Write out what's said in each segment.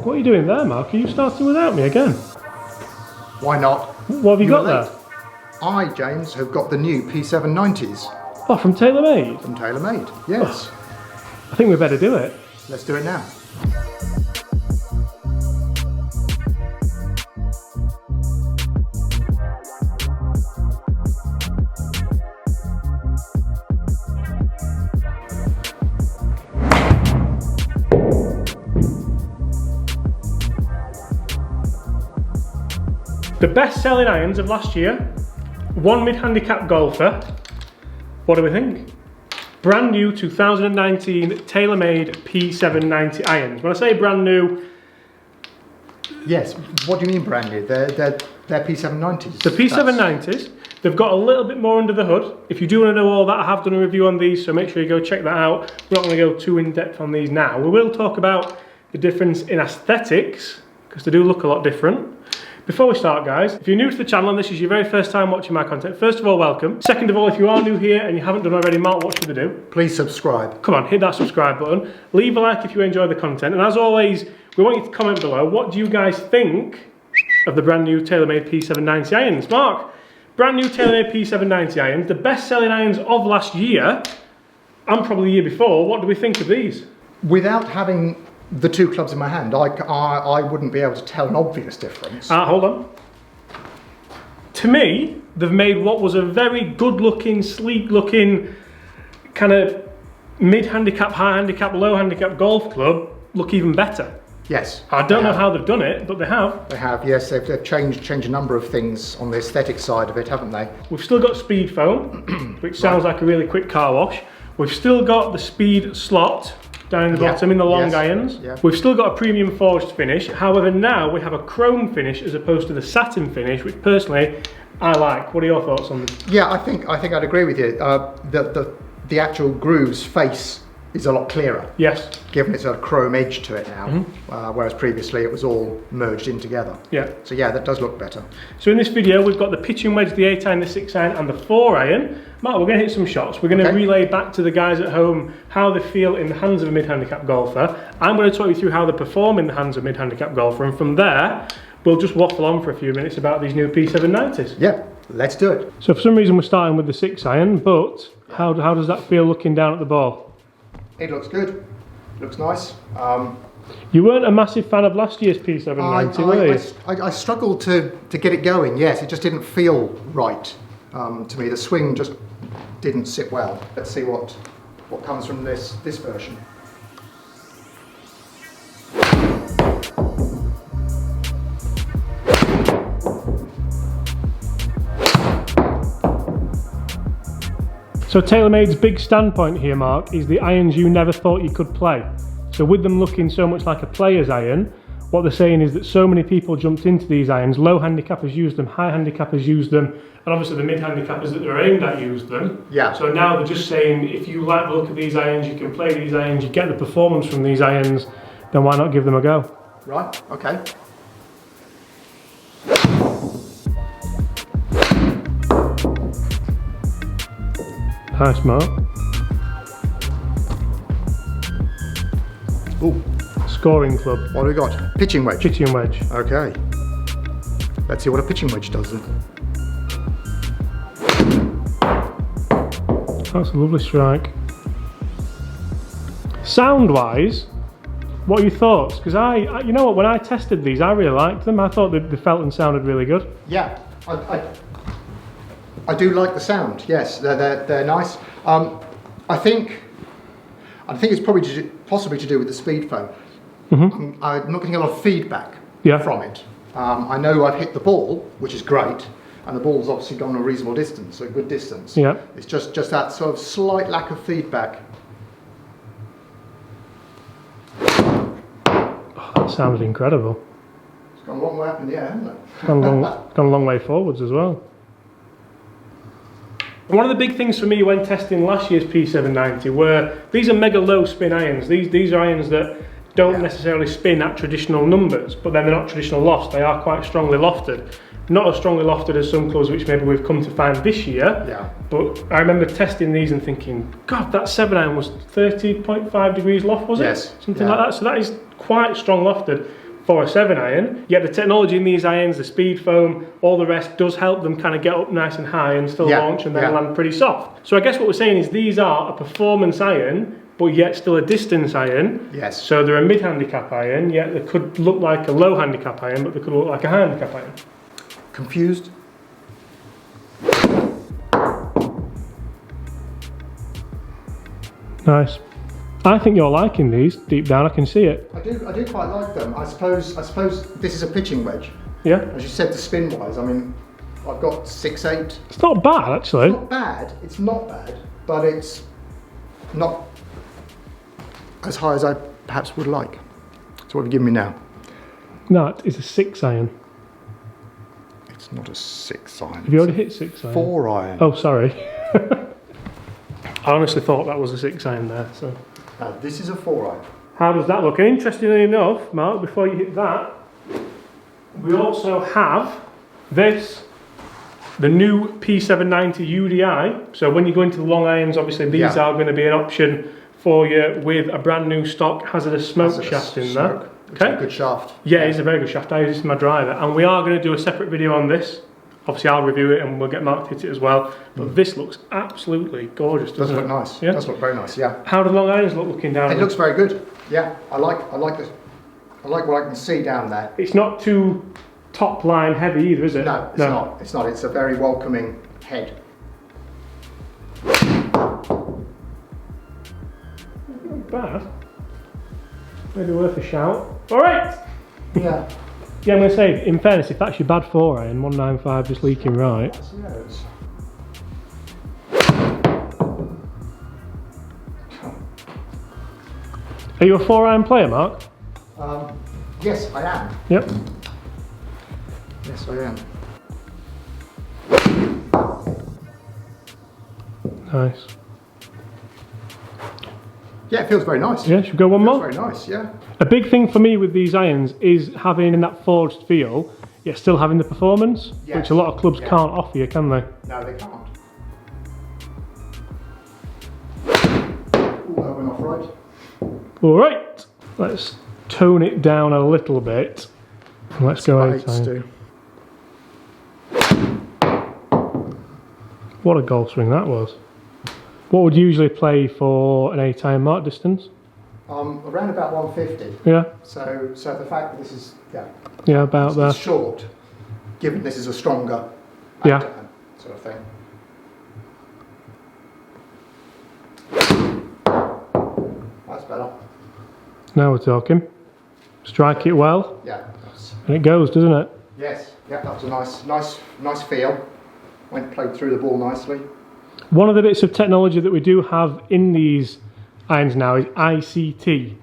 What are you doing there, Mark? Are you starting without me again? Why not? What have you got there? I, James, have got the new P790s. Oh, from TaylorMade? From TaylorMade, yes. Oh, I think we better do it. Let's do it now. The best-selling irons of last year, one mid-handicap golfer. What do we think? Brand new 2019 TaylorMade P790 irons. When I say brand new... Yes, what do you mean brand new? They're P790s. The P790s, they've got a little bit more under the hood. If you do want to know all that, I have done a review on these, so make sure you go check that out. We're not going to go too in-depth on these now. We will talk about the difference in aesthetics, because they do look a lot different. Before we start, guys, if you're new to the channel and this is your very first time watching my content, first of all, welcome. Second of all, if you are new here and you haven't done already, Mark, what should they do? Please subscribe. Come on, hit that subscribe button. Leave a like if you enjoy the content. And as always, we want you to comment below, what do you guys think of the brand new TaylorMade P790 irons? Mark, brand new TaylorMade P790 irons, the best-selling irons of last year, and probably the year before. What do we think of these? Without having the two clubs in my hand, I wouldn't be able to tell an obvious difference. Hold on. To me, they've made what was a very good-looking, sleek-looking, kind of mid-handicap, high-handicap, low-handicap golf club look even better. Yes. I don't know how they've done it, but they have. They have, yes. They've changed a number of things on the aesthetic side of it, haven't they? We've still got speed foam, which sounds like a really quick car wash. We've still got the speed slot down in the bottom in the long irons. Yeah. We've still got a premium forged finish. However, now we have a chrome finish as opposed to the satin finish, which personally I like. What are your thoughts on this? Yeah, I think I'd agree with you. The actual grooves face is a lot clearer. Yes. Given it's a chrome edge to it now, whereas previously it was all merged in together. Yeah. So yeah, that does look better. So in this video, we've got the pitching wedge, the 8-iron, the 6-iron, and the 4-iron. Mark, we're going to hit some shots. We're going to relay back to the guys at home how they feel in the hands of a mid-handicap golfer. I'm going to talk you through how they perform in the hands of a mid-handicap golfer, and from there, we'll just waffle on for a few minutes about these new P790s. Yeah, let's do it. So for some reason, we're starting with the 6-iron, but how does that feel looking down at the ball? It looks good. Looks nice. You weren't a massive fan of last year's P790, were you? I struggled to get it going, yes. It just didn't feel right to me. The swing just didn't sit well. Let's see what comes from this version. So TaylorMade's big standpoint here, Mark, is the irons you never thought you could play. So with them looking so much like a player's iron, what they're saying is that so many people jumped into these irons, low handicappers used them, high handicappers used them, and obviously the mid handicappers that they're aimed at used them. Yeah. So now they're just saying, if you like the look of these irons, you can play these irons, you get the performance from these irons, then why not give them a go? Right, okay. Nice, Mark. Ooh. Scoring club. What do we got? Pitching wedge. Pitching wedge. Okay. Let's see what a pitching wedge does then. That's a lovely strike. Sound-wise, what are your thoughts? Because you know what, when I tested these, I really liked them. I thought they felt and sounded really good. Yeah, I do like the sound. Yes, they're nice. I think it's probably possibly to do with the speed foam. I'm not getting a lot of feedback from it. I know I've hit the ball, which is great, and the ball's obviously gone a reasonable distance, a good distance. Yeah. It's just that sort of slight lack of feedback. Oh, that sounded incredible. It's gone a long way up in the air, hasn't it? It's gone a long way forwards as well. One of the big things for me when testing last year's P790 were, these are mega low spin irons. These are irons that don't necessarily spin at traditional numbers, but then they're not traditional lofts. They are quite strongly lofted. Not as strongly lofted as some clubs which maybe we've come to find this year. Yeah. But I remember testing these and thinking, God, that 7-iron was 30.5 degrees loft, was it? Yes. Something like that. So that is quite strong lofted. for a 7 iron, yet the technology in these irons, the speed foam, all the rest does help them kind of get up nice and high and still launch and then land pretty soft. So I guess what we're saying is these are a performance iron, but yet still a distance iron. Yes. So they're a mid-handicap iron, yet they could look like a low handicap iron, but they could look like a high handicap iron. Confused? Nice. I think you're liking these deep down. I can see it. I do quite like them. I suppose this is a pitching wedge. Yeah. As you said, the spin wise, I mean, I've got 6/8. It's not bad actually. It's not bad. It's not bad, but it's not as high as I perhaps would like. So what have you given me now? No, it's a 6 iron. It's not a 6 iron. Have you already hit 6 iron? 4 iron. Oh, sorry. I honestly thought that was a 6 iron there. So. This is a 4 iron. How does that look? And interestingly enough, Mark, before you hit that, we also have this, the new P790 UDI. So when you go into the long irons, obviously these are going to be an option for you with a brand new stock hazardous smoke shaft in there. Okay. It's a good shaft. Yeah, it's a very good shaft. I use this in my driver, and we are going to do a separate video on this. Obviously, I'll review it, and we'll get Mark to hit it as well. But this looks absolutely gorgeous. Does look nice. Yeah, does look very nice. Yeah. How do the long irons look looking down? It looks very good. Yeah, I like what I can see down there. It's not too top line heavy either, is it? No, it's not. It's not. It's a very welcoming head. Not bad. Maybe worth a shout. All right. Yeah. Yeah, I'm going to say, in fairness, if that's your bad 4 iron, 195 just leaking right. Are you a 4 iron player, Mark? Yes, I am. Yep. Yes, I am. Nice. Yeah, it feels very nice. Yeah, should we go one more? Very nice, yeah. A big thing for me with these irons is having that forged feel, yet still having the performance, which a lot of clubs can't offer you, can they? No, they can't. Ooh, that went off right. All right, let's tone it down a little bit. Let's go 8 iron. What a golf swing that was. What would you usually play for an 8 iron mark distance? Around about 150. Yeah. So the fact that this is about there. It's short, given this is a stronger sort of thing. That's better. Now we're talking. Strike it well. Yeah. And it goes, doesn't it? Yes. Yeah, that was a nice feel. Played through the ball nicely. One of the bits of technology that we do have in these irons now is ICT,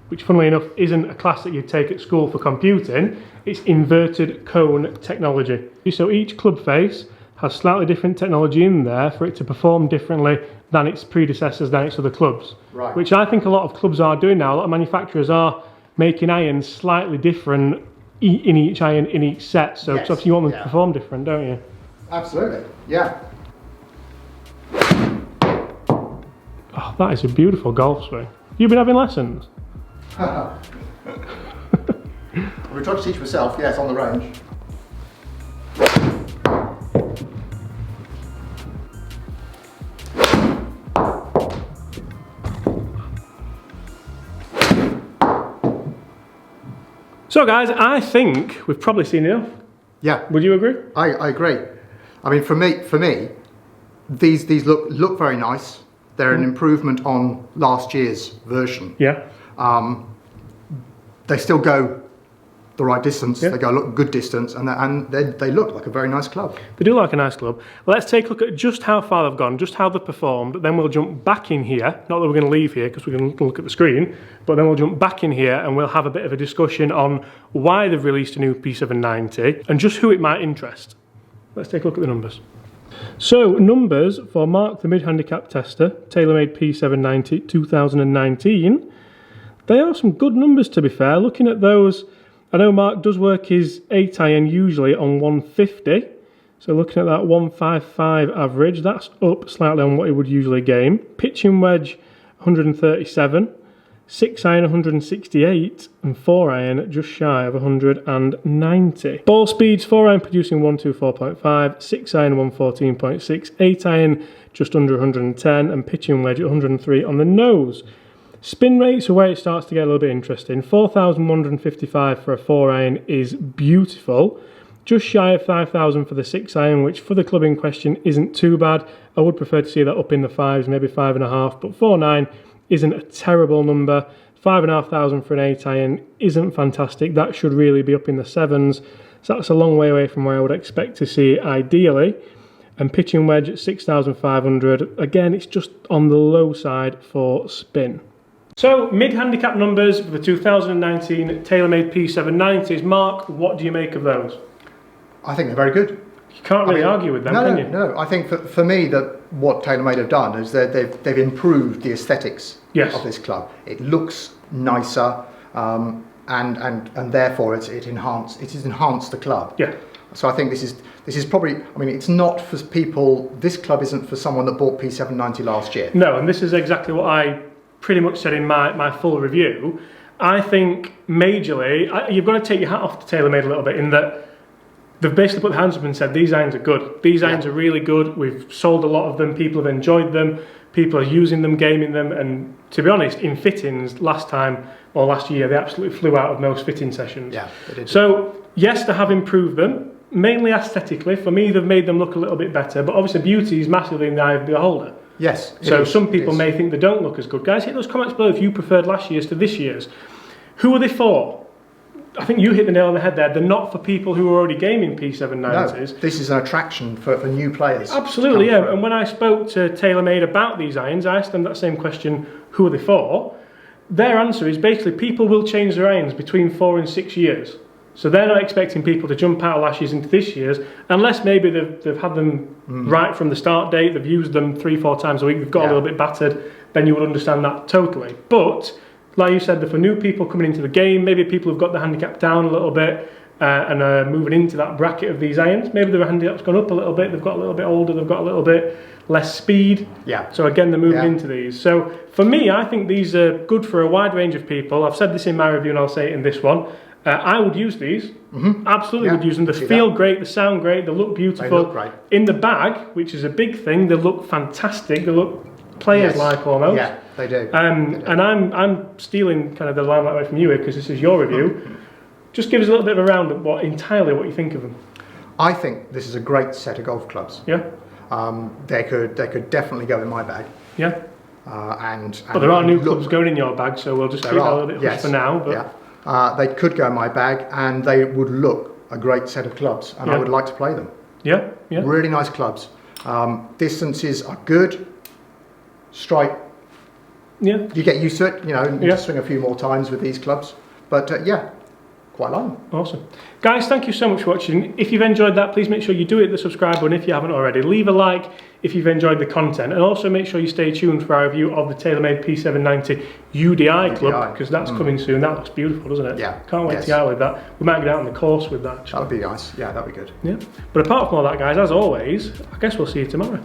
which funnily enough isn't a class that you'd take at school for computing. It's inverted cone technology. So each club face has slightly different technology in there for it to perform differently than its predecessors, than its other clubs. Right. Which I think a lot of clubs are doing now. A lot of manufacturers are making irons slightly different in each iron, in each set. So obviously you want them to perform different, don't you? Absolutely, yeah. Oh, that is a beautiful golf swing. You've been having lessons? We tried to teach myself, yes, on the range. So guys, I think we've probably seen enough. Yeah. Would you agree? I agree. I mean, for me, these look very nice. They're an improvement on last year's version. Yeah. They still go the right distance. Yeah. They go a good distance, and they look like a very nice club. They do like a nice club. Let's take a look at just how far they've gone, just how they've performed. Then we'll jump back in here. Not that we're going to leave here because we're going to look at the screen, but then we'll jump back in here and we'll have a bit of a discussion on why they've released a new P790 and just who it might interest. Let's take a look at the numbers. So, numbers for Mark the mid-handicap tester, TaylorMade P790 2019. They are some good numbers, to be fair. Looking at those, I know Mark does work his 8 iron usually on 150. So looking at that 155 average, that's up slightly on what he would usually game. Pitching wedge, 137. 6 iron 168 and 4 iron just shy of 190. Ball speeds, 4 iron producing 124.5, 6 iron 114.6, 8 iron just under 110 and pitching wedge at 103 on the nose. Spin rates are where it starts to get a little bit interesting. 4,155 for a 4 iron is beautiful. Just shy of 5,000 for the 6 iron, which for the club in question isn't too bad. I would prefer to see that up in the 5s, maybe 5.5, but 4.9 isn't a terrible number. 5,500 for an 8 iron isn't fantastic. That should really be up in the 7s. So that's a long way away from where I would expect to see it ideally. And pitching wedge at 6,500. Again, it's just on the low side for spin. So, mid-handicap numbers for the 2019 TaylorMade P790s. Mark, what do you make of those? I think they're very good. You can't really argue with them, can you? No, I think for me that what TaylorMade have done is that they've improved the aesthetics of this club. It looks nicer, and therefore it has enhanced the club. Yeah. So I think this is probably, I mean, it's not for people. This club isn't for someone that bought P790 last year. No, and this is exactly what I pretty much said in my full review. I think majorly you've got to take your hat off to TaylorMade a little bit in that. They've basically put their hands up and said, these irons are good. These irons are really good. We've sold a lot of them. People have enjoyed them. People are using them, gaming them. And to be honest, in fittings, last year, they absolutely flew out of most fitting sessions. Yeah, they did. So, yes, they have improved them, mainly aesthetically. For me, they've made them look a little bit better. But obviously, beauty is massively in the eye of the beholder. Yes. So some people may think they don't look as good. Guys, hit those comments below if you preferred last year's to this year's. Who are they for? I think you hit the nail on the head there. They're not for people who are already gaming P790s. No, this is an attraction for new players. Absolutely, yeah. And when I spoke to TaylorMade about these irons, I asked them that same question, who are they for? Their answer is basically people will change their irons between 4 and 6 years. So they're not expecting people to jump out of last year's into this year's, unless maybe they've had them right from the start date, they've used them 3-4 times a week, they've got a little bit battered, then you would understand that totally. But like you said, for new people coming into the game, maybe people who've got the handicap down a little bit and are moving into that bracket of these irons, maybe their handicap's gone up a little bit, they've got a little bit older, they've got a little bit less speed. Yeah. So again, they're moving into these. So for me, I think these are good for a wide range of people. I've said this in my review and I'll say it in this one. I would use these. Absolutely would use them. They feel great, they sound great, they look beautiful. They look great. In the bag, which is a big thing, they look fantastic, they look players-like almost. Yeah, they do. And I'm stealing kind of the limelight away from you here because this is your review. Just give us a little bit of a round of what you think of them. I think this is a great set of golf clubs. Yeah. They could definitely go in my bag. Yeah. But there are new clubs going in your bag, so we'll just keep that a little bit hush for now. But yeah. They could go in my bag, and they would look a great set of clubs, and I would like to play them. Yeah. Yeah. Really nice clubs. Distances are good. Strike. Yeah. You get used to it, you know, and you swing a few more times with these clubs. But yeah, quite like them. Awesome. Guys, thank you so much for watching. If you've enjoyed that, please make sure you do hit the subscribe button if you haven't already. Leave a like if you've enjoyed the content. And also make sure you stay tuned for our review of the TaylorMade P790 UDI Club, because that's coming soon. That looks beautiful, doesn't it? Yeah. Can't wait to get out with that. We might get out on the course with that. That would be nice. Yeah, that would be good. Yeah. But apart from all that, guys, as always, I guess we'll see you tomorrow.